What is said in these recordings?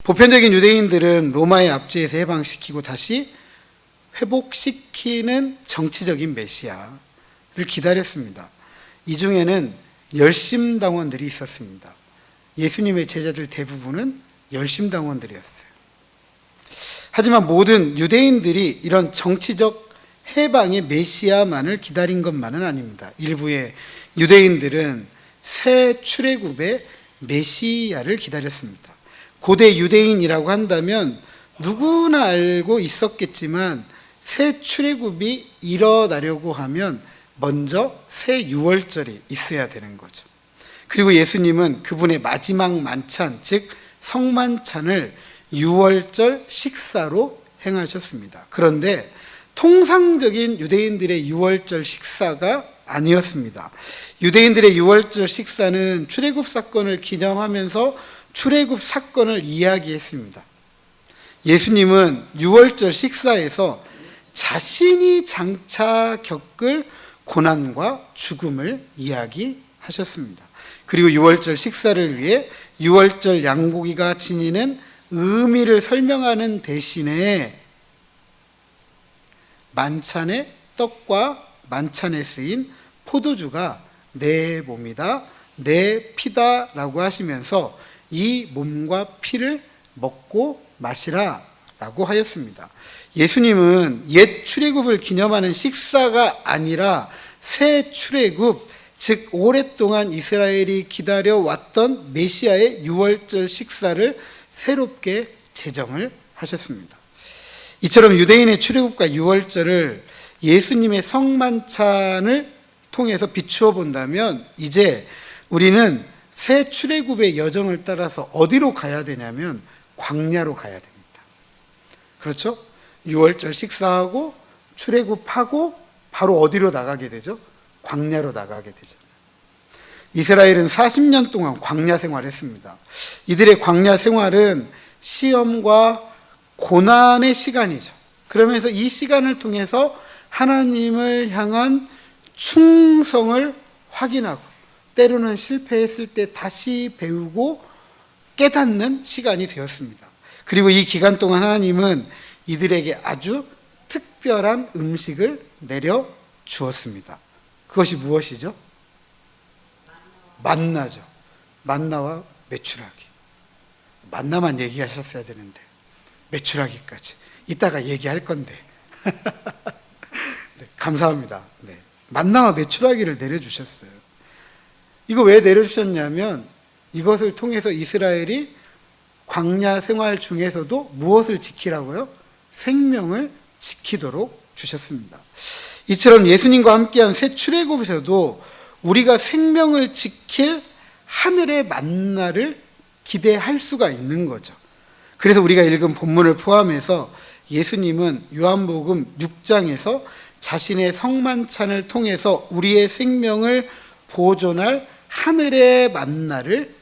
보편적인 유대인들은 로마의 압제에서 해방시키고 다시 회복시키는 정치적인 메시아를 기다렸습니다. 이 중에는 열심당원들이 있었습니다. 예수님의 제자들 대부분은 열심당원들이었어요. 하지만 모든 유대인들이 이런 정치적 해방의 메시아만을 기다린 것만은 아닙니다. 일부의 유대인들은 새 출애굽의 메시아를 기다렸습니다. 고대 유대인이라고 한다면 누구나 알고 있었겠지만 새 출애굽이 일어나려고 하면 먼저 새 유월절이 있어야 되는 거죠. 그리고 예수님은 그분의 마지막 만찬, 즉 성만찬을 유월절 식사로 행하셨습니다. 그런데 통상적인 유대인들의 유월절 식사가 아니었습니다. 유대인들의 유월절 식사는 출애굽 사건을 기념하면서 출애굽 사건을 이야기했습니다. 예수님은 유월절 식사에서 자신이 장차 겪을 고난과 죽음을 이야기하셨습니다. 그리고 유월절 식사를 위해 유월절 양고기가 지니는 의미를 설명하는 대신에 만찬의 떡과 만찬에 쓰인 포도주가 내 몸이다, 내 피다 라고 하시면서 이 몸과 피를 먹고 마시라 라고 하였습니다. 예수님은 옛 출애굽을 기념하는 식사가 아니라 새 출애굽, 즉 오랫동안 이스라엘이 기다려왔던 메시아의 유월절 식사를 새롭게 제정을 하셨습니다. 이처럼 유대인의 출애굽과 유월절을 예수님의 성만찬을 통해서 비추어 본다면 이제 우리는 새 출애굽의 여정을 따라서 어디로 가야 되냐면 광야로 가야 됩니다. 그렇죠? 유월절 식사하고 출애굽하고 바로 어디로 나가게 되죠? 광야로 나가게 되잖아요. 이스라엘은 40년 동안 광야 생활했습니다. 이들의 광야 생활은 시험과 고난의 시간이죠. 그러면서 이 시간을 통해서 하나님을 향한 충성을 확인하고 때로는 실패했을 때 다시 배우고 깨닫는 시간이 되었습니다. 그리고 이 기간 동안 하나님은 이들에게 아주 특별한 음식을 내려 주었습니다. 그것이 무엇이죠? 만나죠. 만나와 메추라기. 만나만 얘기하셨어야 되는데 메추라기까지 이따가 얘기할 건데 네, 감사합니다. 네. 만나와 메추라기를 내려주셨어요. 이거 왜 내려주셨냐면 이것을 통해서 이스라엘이 광야 생활 중에서도 무엇을 지키라고요? 생명을 지키도록 주셨습니다. 이처럼 예수님과 함께한 새 출애굽에서도 우리가 생명을 지킬 하늘의 만나를 기대할 수가 있는 거죠. 그래서 우리가 읽은 본문을 포함해서 예수님은 요한복음 6장에서 자신의 성만찬을 통해서 우리의 생명을 보존할 하늘의 만나를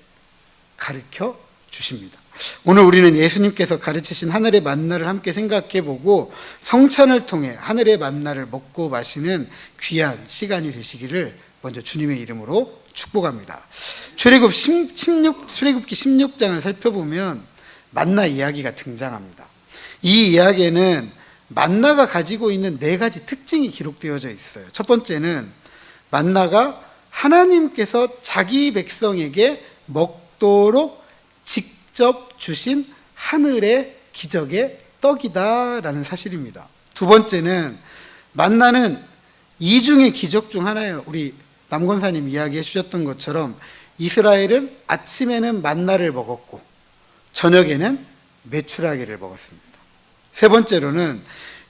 가르쳐 주십니다. 오늘 우리는 예수님께서 가르치신 하늘의 만나를 함께 생각해 보고 성찬을 통해 하늘의 만나를 먹고 마시는 귀한 시간이 되시기를 먼저 주님의 이름으로 축복합니다. 출애굽기 16장을 살펴보면 만나 이야기가 등장합니다. 이 이야기에는 만나가 가지고 있는 4가지 특징이 기록되어져 있어요. 첫 번째는 만나가 하나님께서 자기 백성에게 먹도록 직접 주신 하늘의 기적의 떡이다라는 사실입니다. 두 번째는 만나는 이중의 기적 중 하나예요. 우리 남권사님 이야기해 주셨던 것처럼 이스라엘은 아침에는 만나를 먹었고 저녁에는 메추라기를 먹었습니다. 세 번째로는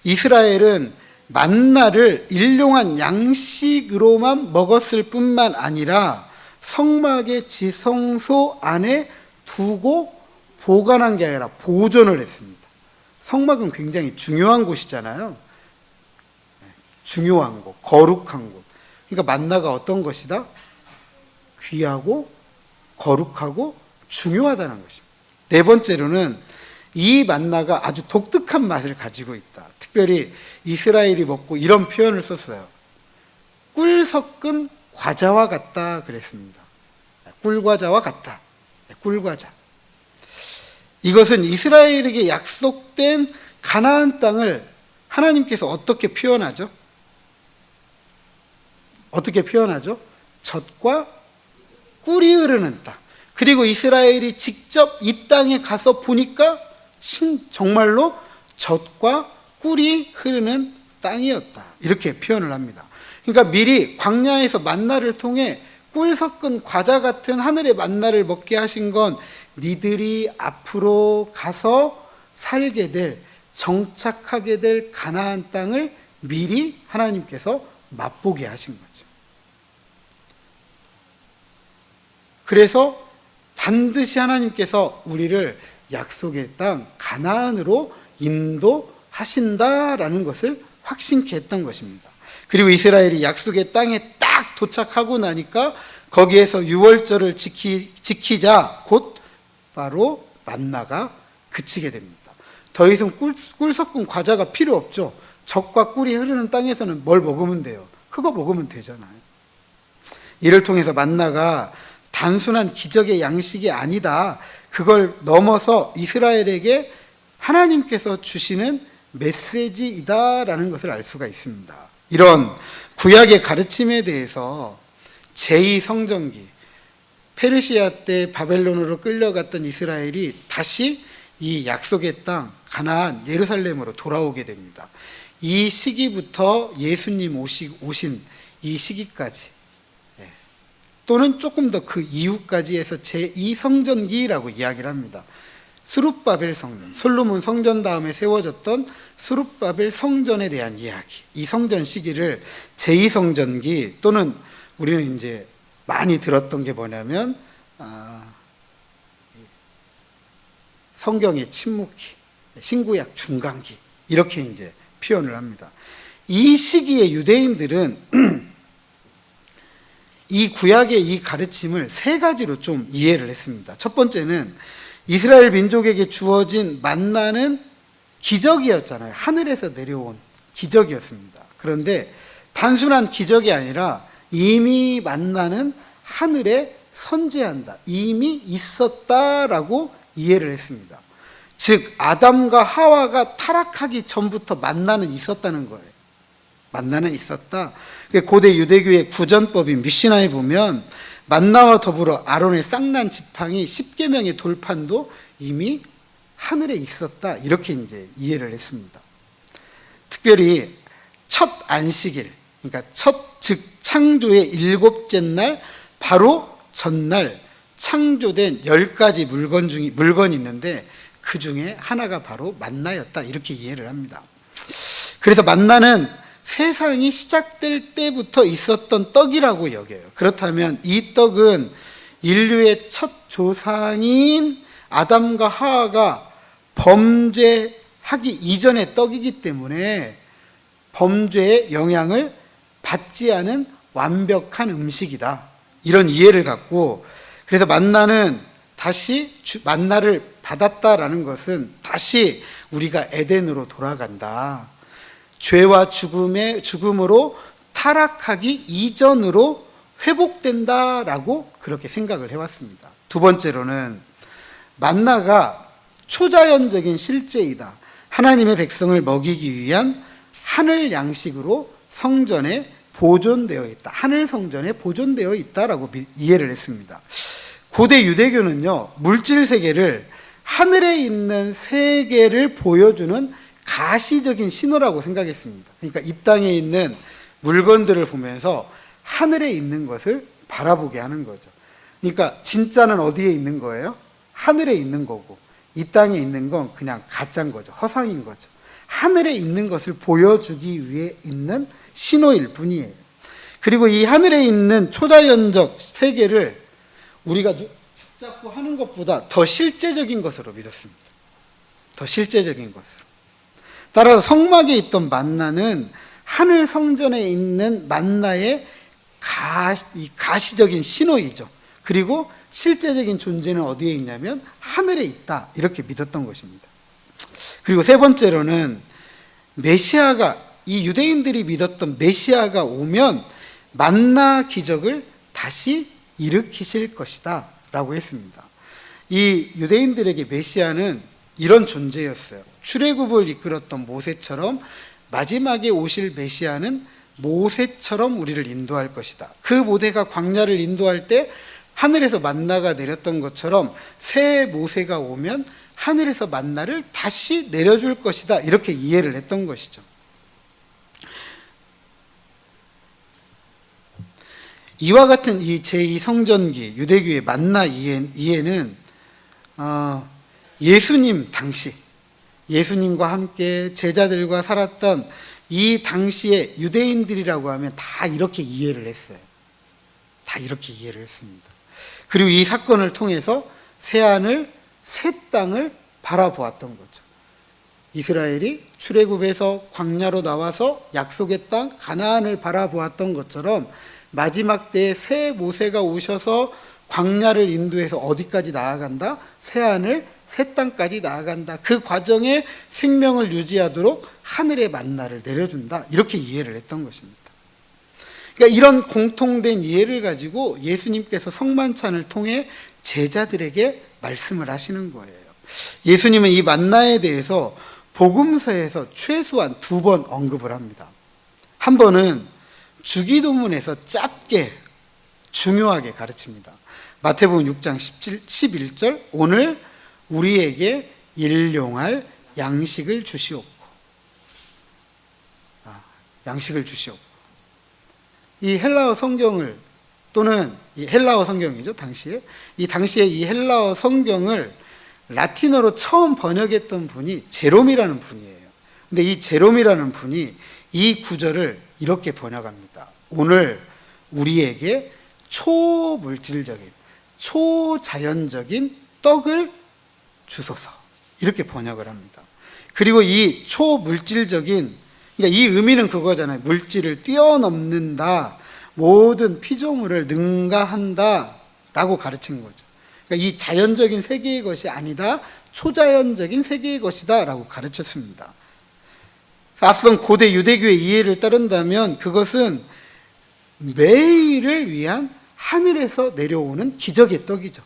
이스라엘은 만나를 일용한 양식으로만 먹었을 뿐만 아니라 성막의 지성소 안에 두고 보관한 게 아니라 보존을 했습니다. 성막은 굉장히 중요한 곳이잖아요. 중요한 곳, 거룩한 곳. 그러니까 만나가 어떤 것이다? 귀하고 거룩하고 중요하다는 것입니다. 네 번째로는 이 만나가 아주 독특한 맛을 가지고 있다. 특별히 이스라엘이 먹고 이런 표현을 썼어요. 꿀 섞은 과자와 같다 그랬습니다. 꿀과자와 같다. 꿀과자. 이것은 이스라엘에게 약속된 가나안 땅을 하나님께서 어떻게 표현하죠? 어떻게 표현하죠? 젖과 꿀이 흐르는 땅. 그리고 이스라엘이 직접 이 땅에 가서 보니까 정말로 젖과 꿀이 흐르는 땅이었다. 이렇게 표현을 합니다. 그러니까 미리 광야에서 만나를 통해 꿀 섞은 과자 같은 하늘의 만나를 먹게 하신 건 니들이 앞으로 가서 살게 될, 정착하게 될 가나안 땅을 미리 하나님께서 맛보게 하신 거죠. 그래서 반드시 하나님께서 우리를 약속의 땅 가나안으로 인도하신다라는 것을 확신케 했던 것입니다. 그리고 이스라엘이 약속의 땅에 딱 도착하고 나니까 거기에서 유월절을 지키자 곧 바로 만나가 그치게 됩니다. 더 이상 꿀 섞은 과자가 필요 없죠. 젖과 꿀이 흐르는 땅에서는 뭘 먹으면 돼요? 그거 먹으면 되잖아요. 이를 통해서 만나가 단순한 기적의 양식이 아니다. 그걸 넘어서 이스라엘에게 하나님께서 주시는 메시지이다라는 것을 알 수가 있습니다. 이런 구약의 가르침에 대해서 제2성전기, 페르시아 때 바벨론으로 끌려갔던 이스라엘이 다시 이 약속의 땅 가나안 예루살렘으로 돌아오게 됩니다. 이 시기부터 예수님 오신 이 시기까지, 또는 조금 더 그 이후까지 해서 제2성전기라고 이야기를 합니다. 스룹바벨 성전, 솔로몬 성전 다음에 세워졌던 스룹바벨 성전에 대한 이야기, 이 성전 시기를 제2성전기, 또는 우리는 이제 많이 들었던 게 뭐냐면 성경의 침묵기, 신구약 중간기, 이렇게 이제 표현을 합니다. 이 시기에 유대인들은 이 구약의 이 가르침을 세 가지로 좀 이해를 했습니다. 첫 번째는 이스라엘 민족에게 주어진 만나는 기적이었잖아요. 하늘에서 내려온 기적이었습니다. 그런데 단순한 기적이 아니라 이미 만나는 하늘에 선지한다, 이미 있었다라고 이해를 했습니다. 즉 아담과 하와가 타락하기 전부터 만나는 있었다는 거예요. 만나는 있었다. 고대 유대교의 구전법인 미시나에 보면 만나와 더불어 아론의 쌍난 지팡이 10계명의 돌판도 이미 하늘에 있었다, 이렇게 이제 이해를 했습니다. 특별히 첫 안식일, 그러니까 즉 창조의 7째 날 바로 전날 창조된 10가지 물건이 있는데 그 중에 하나가 바로 만나였다, 이렇게 이해를 합니다. 그래서 만나는 세상이 시작될 때부터 있었던 떡이라고 여겨요. 그렇다면 이 떡은 인류의 첫 조상인 아담과 하와가 범죄하기 이전의 떡이기 때문에 범죄의 영향을 받지 않은 완벽한 음식이다, 이런 이해를 갖고, 그래서 만나는 다시 만나를 받았다라는 것은 다시 우리가 에덴으로 돌아간다, 죄와 죽음으로 타락하기 이전으로 회복된다라고 그렇게 생각을 해왔습니다. 두 번째로는 만나가 초자연적인 실제이다, 하나님의 백성을 먹이기 위한 하늘 양식으로 성전에 보존되어 있다, 하늘 성전에 보존되어 있다라고 이해를 했습니다. 고대 유대교는요, 물질 세계를 하늘에 있는 세계를 보여주는 가시적인 신호라고 생각했습니다. 그러니까 이 땅에 있는 물건들을 보면서 하늘에 있는 것을 바라보게 하는 거죠. 그러니까 진짜는 어디에 있는 거예요? 하늘에 있는 거고, 이 땅에 있는 건 그냥 가짜인 거죠. 허상인 거죠. 하늘에 있는 것을 보여주기 위해 있는 신호일 뿐이에요. 그리고 이 하늘에 있는 초자연적 세계를 우리가 붙잡고 하는 것보다 더 실제적인 것으로 믿었습니다. 더 실제적인 것으로. 따라서 성막에 있던 만나는 하늘 성전에 있는 만나의 가시적인 신호이죠. 그리고 실제적인 존재는 어디에 있냐면 하늘에 있다, 이렇게 믿었던 것입니다. 그리고 세 번째로는 메시아가, 이 유대인들이 믿었던 메시아가 오면 만나 기적을 다시 일으키실 것이다 라고 했습니다. 이 유대인들에게 메시아는 이런 존재였어요. 출애굽을 이끌었던 모세처럼 마지막에 오실 메시아는 모세처럼 우리를 인도할 것이다. 그 모세가 광야를 인도할 때 하늘에서 만나가 내렸던 것처럼 새 모세가 오면 하늘에서 만나를 다시 내려줄 것이다. 이렇게 이해를 했던 것이죠. 이와 같은 이 제2성전기 유대교의 만나 이해는 예수님 당시 예수님과 함께 제자들과 살았던 이 당시의 유대인들이라고 하면 다 이렇게 이해를 했어요. 다 이렇게 이해를 했습니다. 그리고 이 사건을 통해서 새하늘, 새 땅을 바라보았던 거죠. 이스라엘이 출애굽에서 광야로 나와서 약속의 땅 가나안을 바라보았던 것처럼 마지막 때에 새 모세가 오셔서 광야를 인도해서 어디까지 나아간다? 새하늘, 새 땅까지 나아간다. 그 과정에 생명을 유지하도록 하늘의 만나를 내려준다. 이렇게 이해를 했던 것입니다. 그러니까 이런 공통된 이해를 가지고 예수님께서 성만찬을 통해 제자들에게 말씀을 하시는 거예요. 예수님은 이 만나에 대해서 복음서에서 최소한 2번 언급을 합니다. 한 번은 주기도문에서 짧게 중요하게 가르칩니다. 마태복음 6장 11절 오늘 우리에게 일용할 양식을 주시옵고 양식을 주시옵고 이 헬라어 성경을 또는 이 헬라어 성경이죠. 당시에 이 헬라어 성경을 라틴어로 처음 번역했던 분이 제롬이라는 분이에요. 근데 이 제롬이라는 분이 이 구절을 이렇게 번역합니다. 오늘 우리에게 초물질적인 초자연적인 떡을 주소서 이렇게 번역을 합니다. 그리고 이 초물질적인 그러니까 이 의미는 그거잖아요. 물질을 뛰어넘는다, 모든 피조물을 능가한다 라고 가르친 거죠. 그러니까 이 자연적인 세계의 것이 아니다, 초자연적인 세계의 것이다 라고 가르쳤습니다. 앞선 고대 유대교의 이해를 따른다면 그것은 매일을 위한 하늘에서 내려오는 기적의 떡이죠.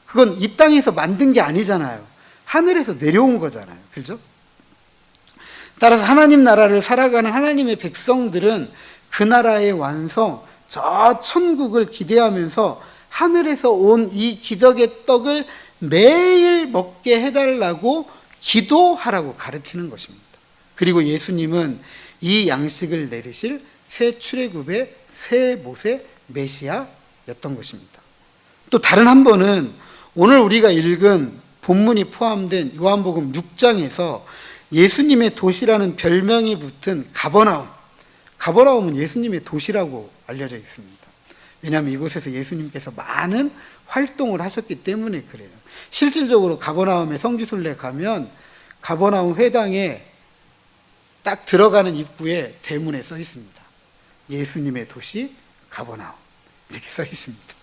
그건 이 땅에서 만든 게 아니잖아요. 하늘에서 내려온 거잖아요. 그렇죠? 따라서 하나님 나라를 살아가는 하나님의 백성들은 그 나라의 완성, 저 천국을 기대하면서 하늘에서 온 이 기적의 떡을 매일 먹게 해달라고 기도하라고 가르치는 것입니다. 그리고 예수님은 이 양식을 내리실 새 출애굽의 새 모세 메시아였던 것입니다. 또 다른 한 번은 오늘 우리가 읽은 본문이 포함된 요한복음 6장에서 예수님의 도시라는 별명이 붙은 가버나움은 예수님의 도시라고 알려져 있습니다. 왜냐하면 이곳에서 예수님께서 많은 활동을 하셨기 때문에 그래요. 실질적으로 가버나움의 성지순례 가면 가버나움 회당에 딱 들어가는 입구에 대문에 써 있습니다. 예수님의 도시 가버나움 이렇게 써 있습니다.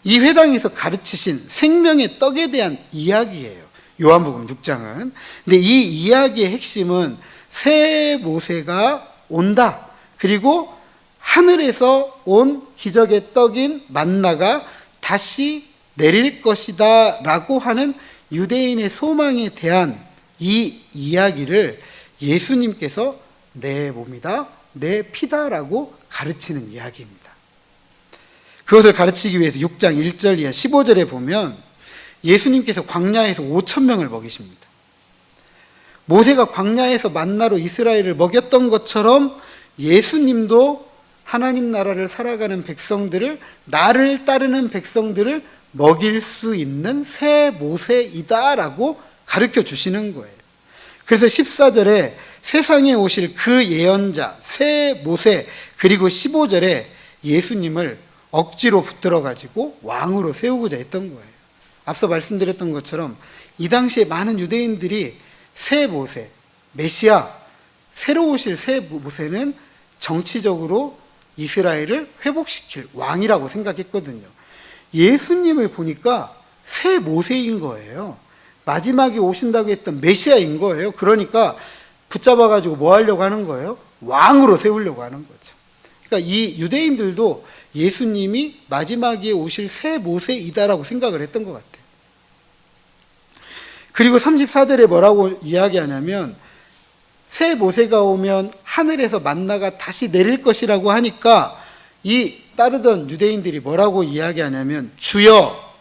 이 회당에서 가르치신 생명의 떡에 대한 이야기예요. 요한복음 6장은. 근데 이 이야기의 핵심은 새 모세가 온다. 그리고 하늘에서 온 기적의 떡인 만나가 다시 내릴 것이다 라고 하는 유대인의 소망에 대한 이 이야기를 예수님께서 내 몸이다, 내 피다라고 가르치는 이야기입니다. 그것을 가르치기 위해서 6장 1절 이하 15절에 보면 예수님께서 광야에서 5,000명을 먹이십니다. 모세가 광야에서 만나로 이스라엘을 먹였던 것처럼 예수님도 하나님 나라를 살아가는 백성들을, 나를 따르는 백성들을 먹일 수 있는 새 모세이다라고 가르쳐 주시는 거예요. 그래서 14절에 세상에 오실 그 예언자 새 모세, 그리고 15절에 예수님을 억지로 붙들어 가지고 왕으로 세우고자 했던 거예요. 앞서 말씀드렸던 것처럼 이 당시에 많은 유대인들이 새 모세, 메시아, 새로 오실 새 모세는 정치적으로 이스라엘을 회복시킬 왕이라고 생각했거든요. 예수님을 보니까 새 모세인 거예요. 마지막에 오신다고 했던 메시아인 거예요. 그러니까 붙잡아가지고 뭐 하려고 하는 거예요? 왕으로 세우려고 하는 거죠. 그러니까 이 유대인들도 예수님이 마지막에 오실 새 모세이다라고 생각을 했던 것 같아요. 그리고 34절에 뭐라고 이야기하냐면 새 모세가 오면 하늘에서 만나가 다시 내릴 것이라고 하니까 이 따르던 유대인들이 뭐라고 이야기하냐면 주여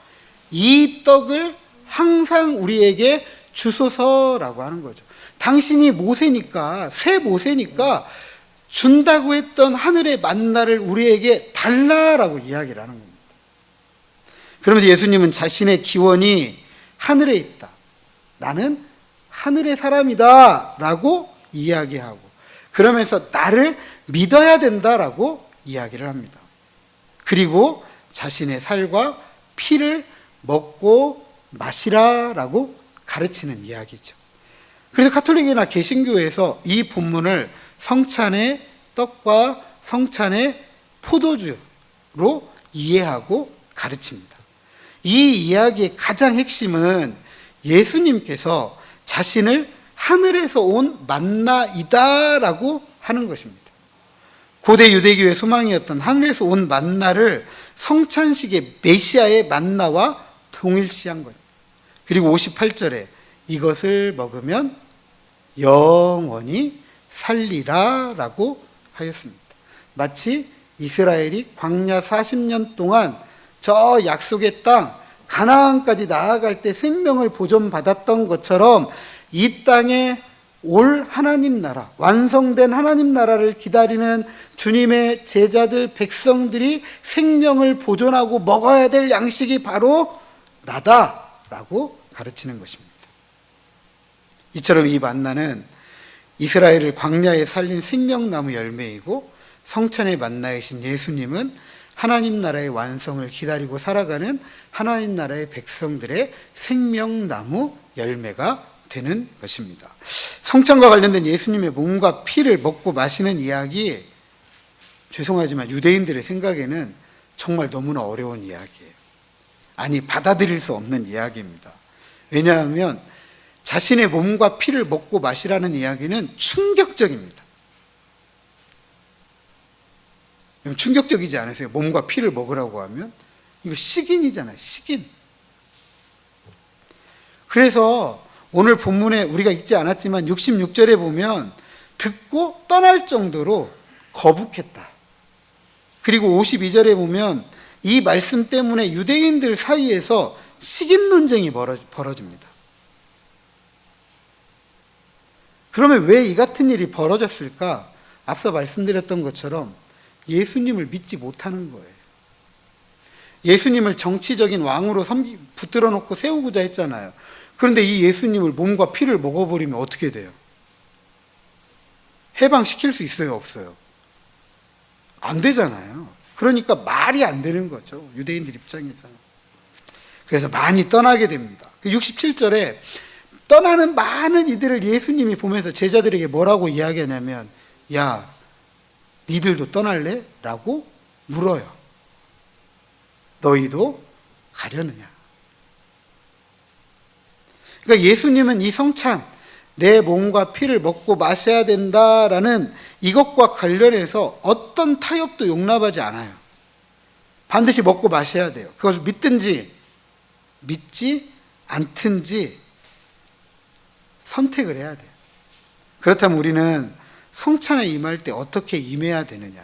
이 떡을 항상 우리에게 주소서라고 하는 거죠. 당신이 모세니까, 새 모세니까 준다고 했던 하늘의 만나를 우리에게 달라라고 이야기를 하는 겁니다. 그러면서 예수님은 자신의 기원이 하늘에 있다, 나는 하늘의 사람이다 라고 이야기하고, 그러면서 나를 믿어야 된다라고 이야기를 합니다. 그리고 자신의 살과 피를 먹고 마시라라고 가르치는 이야기죠. 그래서 가톨릭이나 개신교에서 이 본문을 성찬의 떡과 성찬의 포도주로 이해하고 가르칩니다. 이 이야기의 가장 핵심은 예수님께서 자신을 하늘에서 온 만나이다라고 하는 것입니다. 고대 유대교의 소망이었던 하늘에서 온 만나를 성찬식의 메시아의 만나와 동일시한 거예요. 그리고 58절에 이것을 먹으면 영원히 살리라 라고 하였습니다. 마치 이스라엘이 광야 40년 동안 저 약속의 땅 가나안까지 나아갈 때 생명을 보존받았던 것처럼 이 땅에 올 하나님 나라, 완성된 하나님 나라를 기다리는 주님의 제자들, 백성들이 생명을 보존하고 먹어야 될 양식이 바로 나다라고 가르치는 것입니다. 이처럼 이 만나는 이스라엘을 광야에 살린 생명나무 열매이고, 성찬의 만나이신 예수님은 하나님 나라의 완성을 기다리고 살아가는 하나님 나라의 백성들의 생명나무 열매가 되는 것입니다. 성찬과 관련된 예수님의 몸과 피를 먹고 마시는 이야기, 죄송하지만 유대인들의 생각에는 정말 너무나 어려운 이야기예요. 아니, 받아들일 수 없는 이야기입니다. 왜냐하면 자신의 몸과 피를 먹고 마시라는 이야기는 충격적입니다. 충격적이지 않으세요? 몸과 피를 먹으라고 하면 이거 식인이잖아요. 식인. 그래서 오늘 본문에 우리가 읽지 않았지만 66절에 보면 듣고 떠날 정도로 거북했다. 그리고 52절에 보면 이 말씀 때문에 유대인들 사이에서 식인 논쟁이 벌어집니다. 그러면 왜 이 같은 일이 벌어졌을까? 앞서 말씀드렸던 것처럼 예수님을 믿지 못하는 거예요. 예수님을 정치적인 왕으로 붙들어 놓고 세우고자 했잖아요. 그런데 이 예수님을 몸과 피를 먹어버리면 어떻게 돼요? 해방시킬 수 있어요, 없어요? 안 되잖아요. 그러니까 말이 안 되는 거죠, 유대인들 입장에서는. 그래서 많이 떠나게 됩니다. 67절에 떠나는 많은 이들을 예수님이 보면서 제자들에게 뭐라고 이야기하냐면, 야, 니들도 떠날래? 라고 물어요. 너희도 가려느냐? 그러니까 예수님은 이 성찬, 내 몸과 피를 먹고 마셔야 된다라는 이것과 관련해서 어떤 타협도 용납하지 않아요. 반드시 먹고 마셔야 돼요. 그것을 믿든지 믿지 않든지 선택을 해야 돼요. 그렇다면 우리는 성찬에 임할 때 어떻게 임해야 되느냐?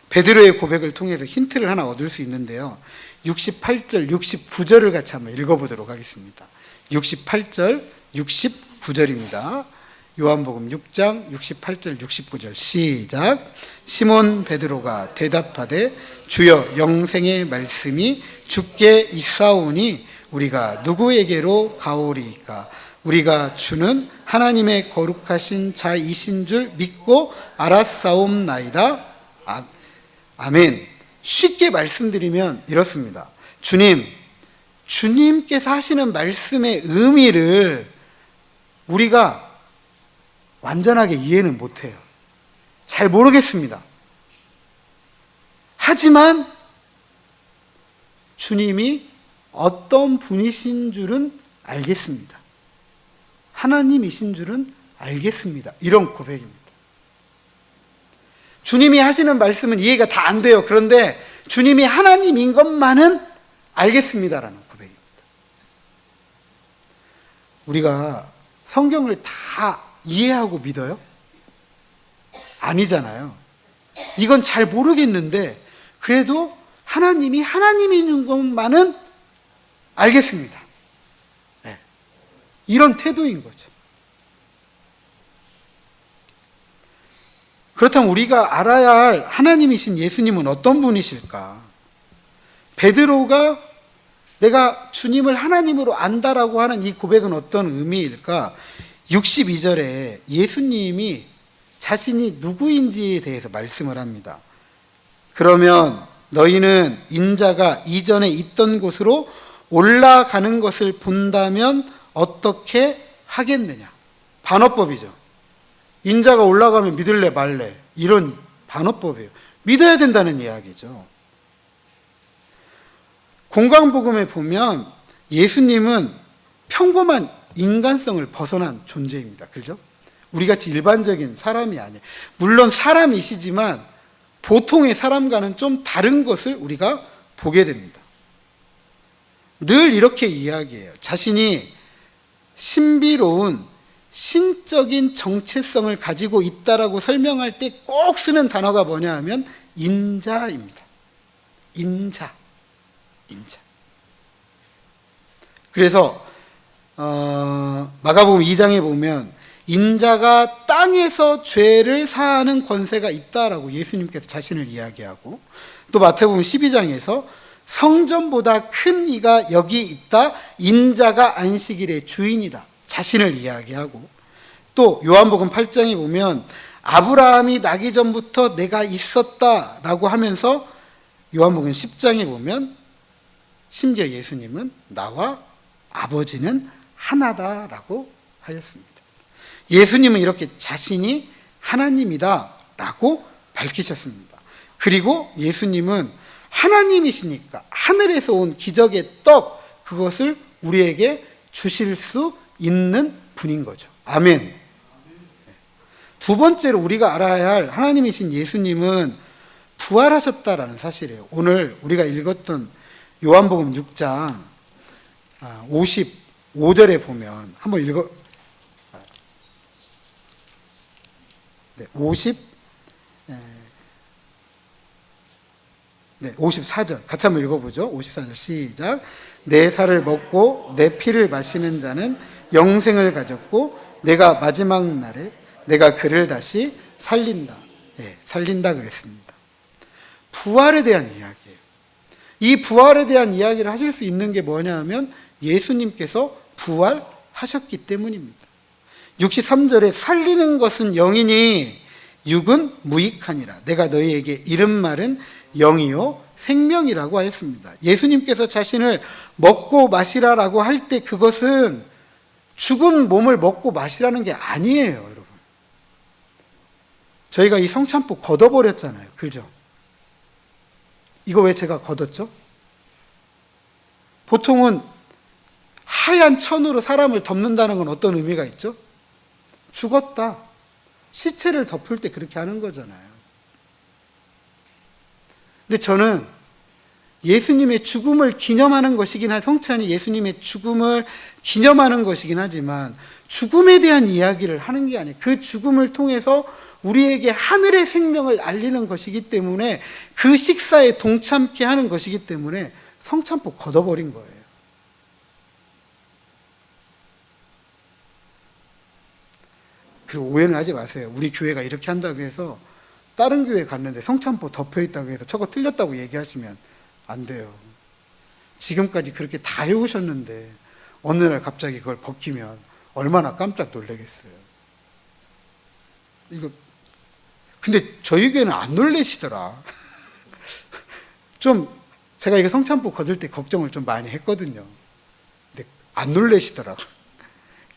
베드로의 고백을 통해서 힌트를 하나 얻을 수 있는데요. 68절, 69절을 같이 한번 읽어보도록 하겠습니다. 68절, 69절입니다. 요한복음 6장 68절, 69절 시작. 시몬 베드로가 대답하되 주여, 영생의 말씀이 주께 있사오니 우리가 누구에게로 가오리이까? 우리가 주는 하나님의 거룩하신 자이신 줄 믿고 알았사옵나이다. 아멘. 쉽게 말씀드리면 이렇습니다. 주님께서 하시는 말씀의 의미를 우리가 완전하게 이해는 못해요. 잘 모르겠습니다. 하지만 주님이 어떤 분이신 줄은 알겠습니다. 하나님이신 줄은 알겠습니다. 이런 고백입니다. 주님이 하시는 말씀은 이해가 다 안 돼요. 그런데 주님이 하나님인 것만은 알겠습니다라는 고백입니다. 우리가 성경을 다 이해하고 믿어요? 아니잖아요. 이건 잘 모르겠는데 그래도 하나님이 하나님인 것만은 알겠습니다. 네. 이런 태도인 거죠. 그렇다면 우리가 알아야 할 하나님이신 예수님은 어떤 분이실까? 베드로가 내가 주님을 하나님으로 안다라고 하는 이 고백은 어떤 의미일까? 62절에 예수님이 자신이 누구인지에 대해서 말씀을 합니다. 그러면 너희는 인자가 이전에 있던 곳으로 올라가는 것을 본다면 어떻게 하겠느냐? 반어법이죠. 인자가 올라가면 믿을래 말래, 이런 반어법이에요. 믿어야 된다는 이야기죠. 공강복음에 보면 예수님은 평범한 인간성을 벗어난 존재입니다. 그죠? 우리같이 일반적인 사람이 아니에요. 물론 사람이시지만 보통의 사람과는 좀 다른 것을 우리가 보게 됩니다. 늘 이렇게 이야기해요. 자신이 신비로운 신적인 정체성을 가지고 있다라고 설명할 때 꼭 쓰는 단어가 뭐냐 하면 인자입니다. 인자. 그래서 마가복음 2장에 보면 인자가 땅에서 죄를 사하는 권세가 있다라고 예수님께서 자신을 이야기하고, 또 마태복음 12장에서 성전보다 큰 이가 여기 있다, 인자가 안식일의 주인이다, 자신을 이야기하고, 또 요한복음 8장에 보면 아브라함이 나기 전부터 내가 있었다라고 하면서 요한복음 10장에 보면 심지어 예수님은 나와 아버지는 하나다라고 하였습니다. 예수님은 이렇게 자신이 하나님이다라고 밝히셨습니다. 그리고 예수님은 하나님이시니까 하늘에서 온 기적의 떡, 그것을 우리에게 주실 수 있는 분인 거죠. 아멘. 두 번째로 우리가 알아야 할 하나님이신 예수님은 부활하셨다라는 사실이에요. 오늘 우리가 읽었던 요한복음 6장 55절에 보면 한번 읽어. 네, 54절 같이 한번 읽어보죠. 54절 시작. 내 살을 먹고 내 피를 마시는 자는 영생을 가졌고 내가 마지막 날에 내가 그를 다시 살린다. 네, 살린다 그랬습니다. 부활에 대한 이야기예요. 이 부활에 대한 이야기를 하실 수 있는 게 뭐냐 하면 예수님께서 부활하셨기 때문입니다. 63절에 살리는 것은 영이니 육은 무익하니라. 내가 너희에게 이른 말은 영이요 생명이라고 하였습니다. 예수님께서 자신을 먹고 마시라라고 할 때 그것은 죽은 몸을 먹고 마시라는 게 아니에요, 여러분. 저희가 이 성찬포 걷어버렸잖아요. 그죠? 이거 왜 제가 걷었죠? 보통은 하얀 천으로 사람을 덮는다는 건 어떤 의미가 있죠? 죽었다. 시체를 덮을 때 그렇게 하는 거잖아요. 근데 저는 예수님의 죽음을 기념하는 것이긴 한, 성찬이 예수님의 죽음을 기념하는 것이긴 하지만 죽음에 대한 이야기를 하는 게 아니에요. 그 죽음을 통해서 우리에게 하늘의 생명을 알리는 것이기 때문에, 그 식사에 동참케 하는 것이기 때문에 성찬포 걷어버린 거예요. 그리고 오해는 하지 마세요. 우리 교회가 이렇게 한다고 해서 다른 교회 갔는데 성찬포 덮여있다고 해서 저거 틀렸다고 얘기하시면 안 돼요. 지금까지 그렇게 다 해오셨는데 어느 날 갑자기 그걸 벗기면 얼마나 깜짝 놀라겠어요. 이거 근데 저희 교회는 안 놀래시더라. 좀 제가 이거 성찬포 걷을 때 걱정을 좀 많이 했거든요. 근데 안 놀래시더라고.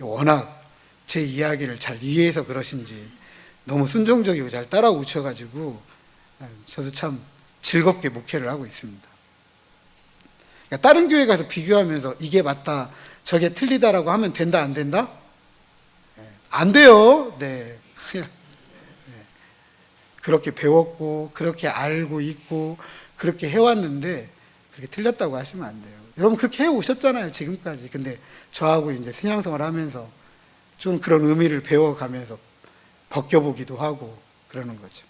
워낙 제 이야기를 잘 이해해서 그러신지 너무 순종적이고 잘 따라오셔가지고 저도 참 즐겁게 목회를 하고 있습니다. 그러니까 다른 교회 가서 비교하면서 이게 맞다, 저게 틀리다라고 하면 된다, 안 된다? 안 돼요. 네. 그렇게 배웠고 그렇게 알고 있고 그렇게 해왔는데 그렇게 틀렸다고 하시면 안 돼요. 여러분 그렇게 해오셨잖아요, 지금까지. 근데 저하고 이제 신앙생활 하면서 좀 그런 의미를 배워가면서 벗겨보기도 하고 그러는 거죠.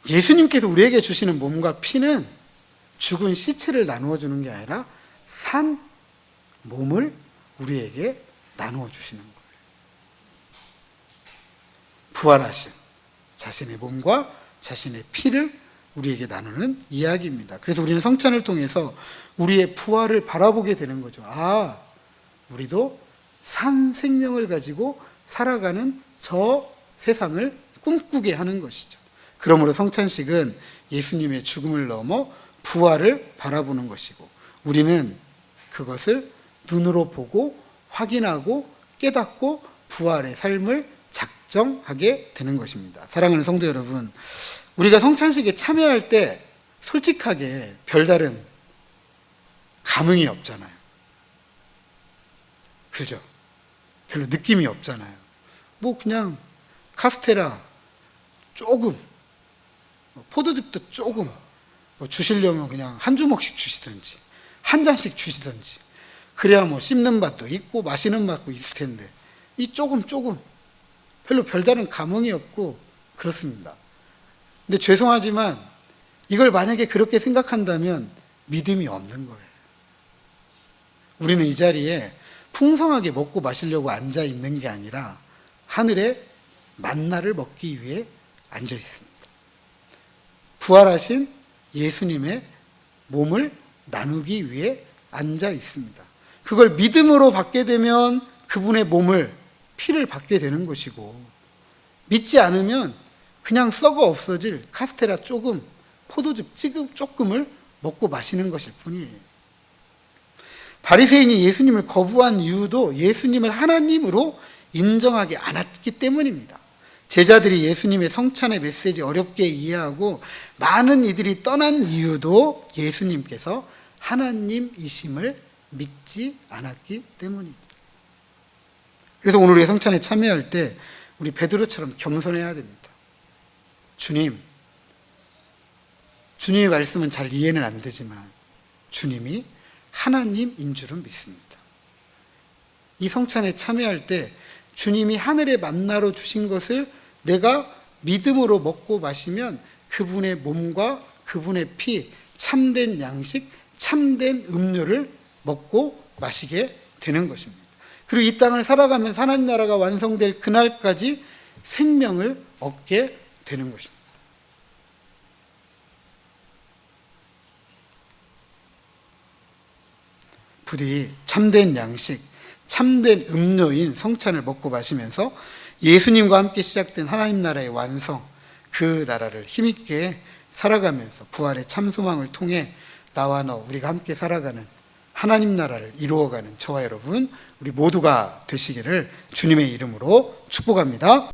예수님께서 우리에게 주시는 몸과 피는 죽은 시체를 나누어 주는 게 아니라 산 몸을 우리에게 나누어 주시는 거예요. 부활하신 자신의 몸과 자신의 피를 우리에게 나누는 이야기입니다. 그래서 우리는 성찬을 통해서 우리의 부활을 바라보게 되는 거죠. 아, 우리도 산 생명을 가지고 살아가는 저 세상을 꿈꾸게 하는 것이죠. 그러므로 성찬식은 예수님의 죽음을 넘어 부활을 바라보는 것이고, 우리는 그것을 눈으로 보고 확인하고 깨닫고 부활의 삶을 작정하게 되는 것입니다. 사랑하는 성도 여러분, 우리가 성찬식에 참여할 때 솔직하게 별다른 감흥이 없잖아요. 그죠? 별로 느낌이 없잖아요. 뭐 그냥 카스테라 조금, 포도즙도 조금, 뭐 주시려면 그냥 한 주먹씩 주시든지 한 잔씩 주시든지, 그래야 뭐 씹는 맛도 있고 마시는 맛도 있을 텐데, 이 조금 별로 별다른 감흥이 없고 그렇습니다. 근데 죄송하지만 이걸 만약에 그렇게 생각한다면 믿음이 없는 거예요. 우리는 이 자리에 풍성하게 먹고 마시려고 앉아 있는 게 아니라 하늘의 만나를 먹기 위해 앉아 있습니다. 부활하신 예수님의 몸을 나누기 위해 앉아 있습니다. 그걸 믿음으로 받게 되면 그분의 몸을, 피를 받게 되는 것이고, 믿지 않으면 그냥 썩어 없어질 카스테라 조금, 포도즙 조금을 먹고 마시는 것일 뿐이에요. 바리새인이 예수님을 거부한 이유도 예수님을 하나님으로 인정하지 않았기 때문입니다. 제자들이 예수님의 성찬의 메시지 어렵게 이해하고 많은 이들이 떠난 이유도 예수님께서 하나님이심을 믿지 않았기 때문입니다. 그래서 오늘 우리 성찬에 참여할 때 우리 베드로처럼 겸손해야 됩니다. 주님의 말씀은 잘 이해는 안 되지만 주님이 하나님인 줄은 믿습니다. 이 성찬에 참여할 때 주님이 하늘의 만나로 주신 것을 내가 믿음으로 먹고 마시면 그분의 몸과 그분의 피, 참된 양식, 참된 음료를 먹고 마시게 되는 것입니다. 그리고 이 땅을 살아가면서 하나님 나라가 완성될 그날까지 생명을 얻게 되는 것입니다. 부디 참된 양식, 참된 음료인 성찬을 먹고 마시면서 예수님과 함께 시작된 하나님 나라의 완성, 그 나라를 힘있게 살아가면서 부활의 참소망을 통해 나와 너, 우리가 함께 살아가는 하나님 나라를 이루어가는 저와 여러분, 우리 모두가 되시기를 주님의 이름으로 축복합니다.